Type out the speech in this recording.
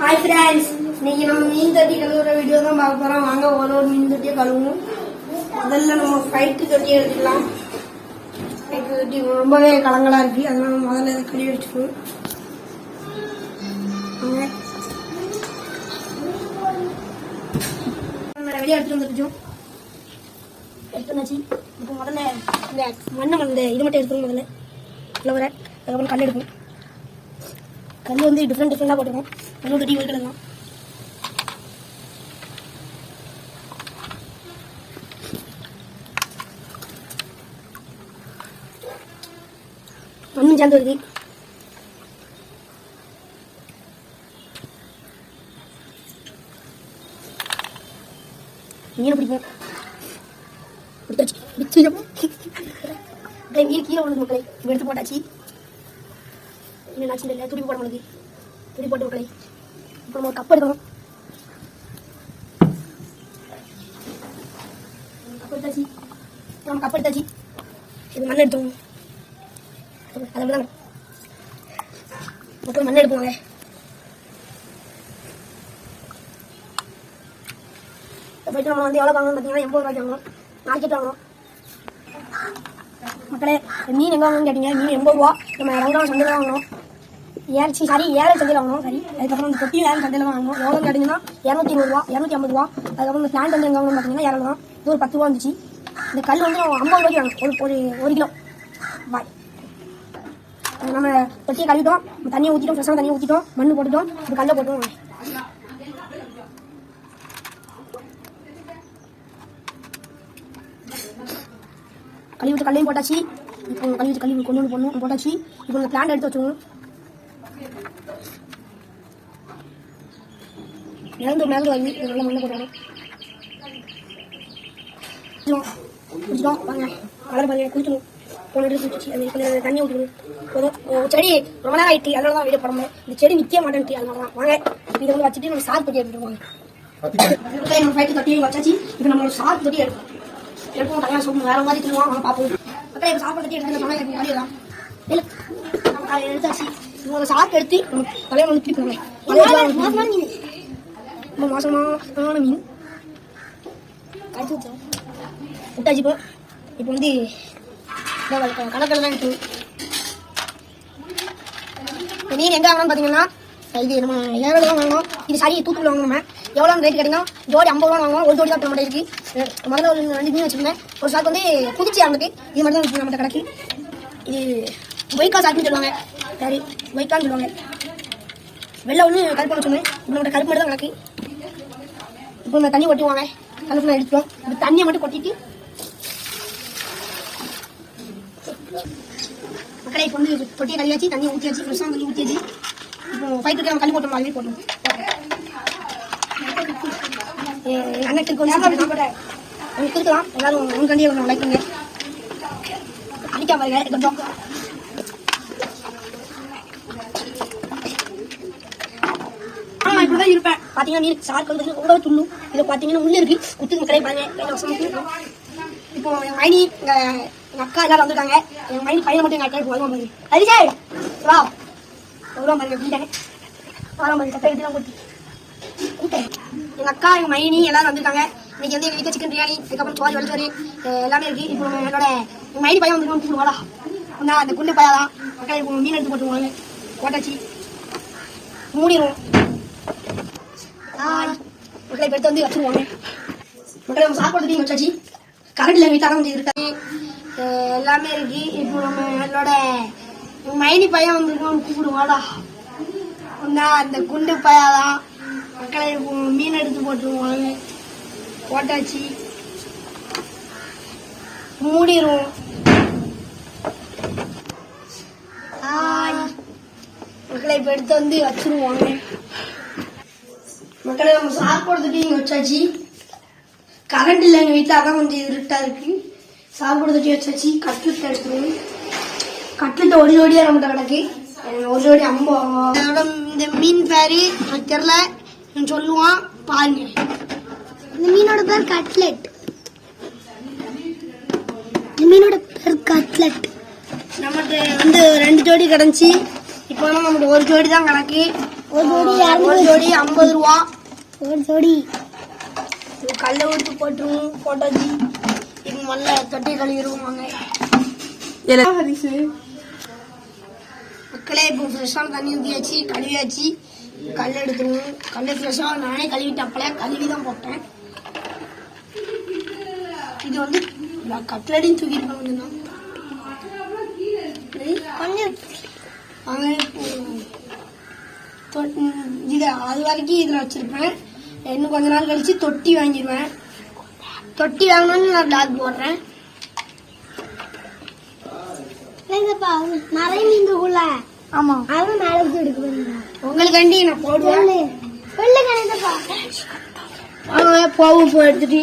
Hi friends இன்னைக்கு நம்ம மீன் தொட்டி கழுவுற வீடியோ தான் பார்க்க போறோம். வாங்க ஒரு மீன் தொட்டியை கழுவுவோம். முதல்ல நம்ம ஃபைட்டு தொட்டி எடுத்துக்கலாம். ஃபைட்டு தொட்டி ரொம்பவே கலங்கலா இருக்கு, அதனால முதல்ல இதை கழுவி வச்சுக்கணும். வெளியே எடுத்துட்டு வந்துருச்சோம். எடுத்து வச்சு இப்போ முதல்ல இந்த மண்ணை இது மட்டும் எடுத்துக்கணும். முதல்ல ஃப்ளவரை அதுக்கப்புறம் கல் எடுக்கணும். கல் வந்து டிஃப்ரெண்டாக போட்டுக்கணும். கல் தொட்டி வைக்கலாம். மண்ணும் சேர்ந்து வருது. மீன் பிடிக்கும். மீன் கீழே விழுந்து மக்களை எடுத்து போட்டாச்சு. இன்னும் நாச்சு இல்லை, துடி போட முடியுது. துடி போட்டு மக்களை இப்போ நம்ம கப் எடுக்கணும். கப் எடுத்தாச்சு. நம்ம கப் எடுத்தாச்சு. இது மண் எடுத்தோம். அது அப்படிதான் மக்கள் மண் எடுப்பாங்க. போயிட்டு நம்ம வந்து எவ்வளோ வாங்கணும் பார்த்தீங்கன்னா 80 ரூபாய்க்கு வாங்கணும். மார்க்கெட் வாங்கணும். மக்களே மீன் எங்கே வாங்கணும்னு கேட்டீங்க. மீன் 80 ரூபா. நம்ம ரங்கராம சந்தையில் வாங்கணும். ஏழை சந்தையில் வாங்கணும். சரி, அதுக்கப்புறம் இந்த தொட்டி ஏழை சந்தையில் வாங்கணும். எவ்வளோ கேட்டிங்கன்னா 220 ரூபா, 250 ரூபா. அதுக்கப்புறம் இந்த பிளான்ட் வந்து எங்கே வாங்கணும் பார்த்தீங்கன்னா 200 தான். இது ஒரு 10 ரூபா வந்துச்சு. இந்த கல் வந்து நம்ம 50 ரூபாய்க்கு வாங்கணும். ஒரு கிலோ பாய். நம்ம தொட்டியை கழுவிட்டோம், தண்ணியை ஊற்றிட்டோம், ஃப்ரெஷ்ஷான தண்ணியை ஊற்றிட்டோம், மண்ணு போட்டுட்டோம், இப்போ கல்லை போட்டோம். கழுவிட்டு கல்லையும் போட்டாச்சு. இப்போ கழுவிட்டு கழுவி கொண்டு வந்து போடணும் போட்டாச்சு. இப்போ இந்த பிளான்ட் எடுத்து வச்சுக்கணும். மேலே வாங்கி நல்லா மண்ணை போட்டுக்கணும். குடிச்சிட்டோம் வாங்க. கலர் பாருங்க, குளிக்கணும். போன ட்ரெஸ் வச்சு அது கொஞ்சம் தண்ணி ஊற்றணும். போதும். செடி ரொம்ப நேரம் ஆகிட்டு, அதனால தான் வீடியோ போடணும். இந்த செடி நிற்க மாட்டேன்ட்டு, அதனால தான் வாங்க. இதை வந்து வச்சுட்டு நம்ம சார் தொட்டி எடுத்துருவாங்க. நம்ம ஃபைட்டு தொட்டியும் வச்சாச்சு. இப்போ நம்மளோட சார் தொட்டி எடுப்போம். தனியாக சொல்லணும், வேற மாதிரி சொல்லுவோம். அவங்க பார்ப்போம். மக்கள் இப்போ சாப்பாடு தொட்டி எடுத்து சொன்னால் வழியலாம். இல்லை நம்ம எடுத்தாச்சு. இவங்க சாக்கு எடுத்து நம்ம தலையை வந்து திருப்பி மோசமான மீன், ரொம்ப மோசமான மீன் கழிச்சு வச்சோம். விட்டாச்சு. இப்போ வந்து கடற்கரை தான் இருக்குது. மீன் எங்கே வாங்கணும்னு பார்த்தீங்கன்னா இது நம்ம 7 ரூபா வாங்கணும். இது சரி தூத்துக்குள்ள வாங்கணும். நம்ம எவ்வளோ ரேட் கேட்டிங்கன்னா ஜோடி 50 ரூபா வாங்கணும். ஒரு ஜோடி தான் நம்மகிட்ட இருக்குது. முதல்ல ஒரு 2 மீன் வச்சுருந்தேன். ஒரு சாக்கு வந்து புதுச்சி ஆகுது. இது மட்டும் தான் நம்மகிட்ட கிடக்கு. இது ஒய்க்கா சாக்குன்னு சொல்லுவாங்க. சரி, ஒய்க்கான்னு சொல்லுவாங்க. வெள்ளை ஒன்று கருப்பு வச்சுருந்தேன். இப்போ நம்மகிட்ட கருப்பு மட்டும் தான் கிடக்கு. இப்போ இந்த தண்ணி கொட்டுவாங்க. கருப்பு எடுத்துட்டோம். இப்போ தண்ணியை மட்டும் கொட்டிட்டு மக்களை இப்போ வந்து தொட்டியை கழுவியாச்சு, தண்ணியை ஊற்றியாச்சு, ஃப்ரெஷ்ஷாக தண்ணி ஊற்றியாச்சு. இப்போ ஃபைட் தொட்டி நம்ம கழுவி போட்டோம். அதுவே போட்டோம். அன்னைக்கு கொஞ்சம் இருக்கலாம். எல்லாரும் உங்கண்டியே கொஞ்சம் லைக் பண்ணுங்க. அடிக்கா பாருங்க கொஞ்சம். இப்படிதான் இருப்பேன். பார்த்தீங்கன்னா நீர் சார்க்கு வந்து ரொம்ப துள்ளும். இதை பார்த்தீங்கன்னா உள்ளே இருக்கு. குத்து மக்களை பாருங்க. இப்போ என் மைனி எங்கள் அக்கா எல்லாரும் வந்திருக்காங்க. என் மைனி பையனை மட்டும் எங்கள் அக்கா இப்போ வருவான் பாருங்க. ஹரிஷே வா வருவான் பாருங்க. வீட்டாங்க வரான் பாருங்க. கட்டை கட்டிலாம் கொடுத்து கூட்டேன். எங்கள் அக்கா எங்கள் மைனி எல்லாரும் வந்திருக்காங்க. இன்னைக்கு வந்து எங்கள் வீட்டில் சிக்கன் பிரியாணி, அதுக்கப்புறம் சோறு வலிச்சோறு எல்லாமே இருக்குது. இப்போ என்னோட எங்கள் மைனி பையன் வந்துருக்கோம். கூப்பிடுவாடா நான் அந்த குண்டு பையன் தான். அக்கா இப்போ மீன் எடுத்து போட்டுருவாங்க. போட்டாச்சு, மூடிடுவோம். மக்களை எடுத்து வந்து வச்சுருவாங்க. மக்களை நம்ம சாப்பாடு வச்சாச்சு. கரண்டில் வீட்டாக கொஞ்சம் இருக்காது, எல்லாமே இருக்கு. இப்போ நம்ம என்னோட மைனி பையன் வந்துருக்கோம். கூப்பிடுவாடா அந்த குண்டு பையன் மக்களை இப்போ மீன் எடுத்து போட்டுருவாங்க. போட்டாச்சு, மூடிடுவோம். மக்களை இப்போ எடுத்து வந்து வச்சிருவாங்க. மக்களை நம்ம சாப்பாடு வச்சாச்சு. கரண்ட் இல்லை எங்கள் வீட்டில், அதான் கொஞ்சம் இருட்டாக இருக்கு. சாப்பாடு தொட்டி வச்சாச்சு. கட்லெட் எடுத்துருவோம். கட்லெட் ஒரு ஜோடியாக நம்மகிட்ட கிடக்கு. ஒரு ஜோடி 50. இந்த மீன் பேரு எனக்கு தெரியல, சொல்லுவான் பாருங்க. இந்த மீனோட பேர் கட்லெட். இந்த மீனோட பேர் கட்லெட். நம்மகிட்ட வந்து 2 ஜோடி கிடந்துச்சு. இப்போ நமக்கு ஒரு ஜோடி தான் கணக்கு. ஒரு ஜோடி 50 ரூபா. ஒரு ஜோடி கல்லை ஊற்றி போட்டுருவோம். போட்டாச்சு. இது முதல்ல தொட்டி கழுவிடுவோம். வாங்க மக்களே, இப்போ ஃப்ரெஷ்ஷான தண்ணி ஊற்றியாச்சு, கழுவியாச்சு. கல் எடுத்துருவோம். கல் ஃப்ரெஷ்ஷாக நானே கழுவிட்டப்பல கழுவி தான் போட்டேன். இது வந்து கட்லடின்னு தூக்கிட்டு கொஞ்சம் இது அது வரைக்கும் இதில் வச்சிருப்பேன். இன்னும் கொஞ்ச நாள் கழிச்சு தொட்டி வாங்கிடுவேன். தொட்டி வாங்கணும்னு நான் பிளாக் போடுறேன். நிறைய மீன்குள்ள ஆமா, அதுவும் மேல வச்சு எடுக்க உங்களுக்காண்டி நான் போடுவேன். வெள்ளை கணிதப்பா வாங்க போவோம். எடுத்துட்டு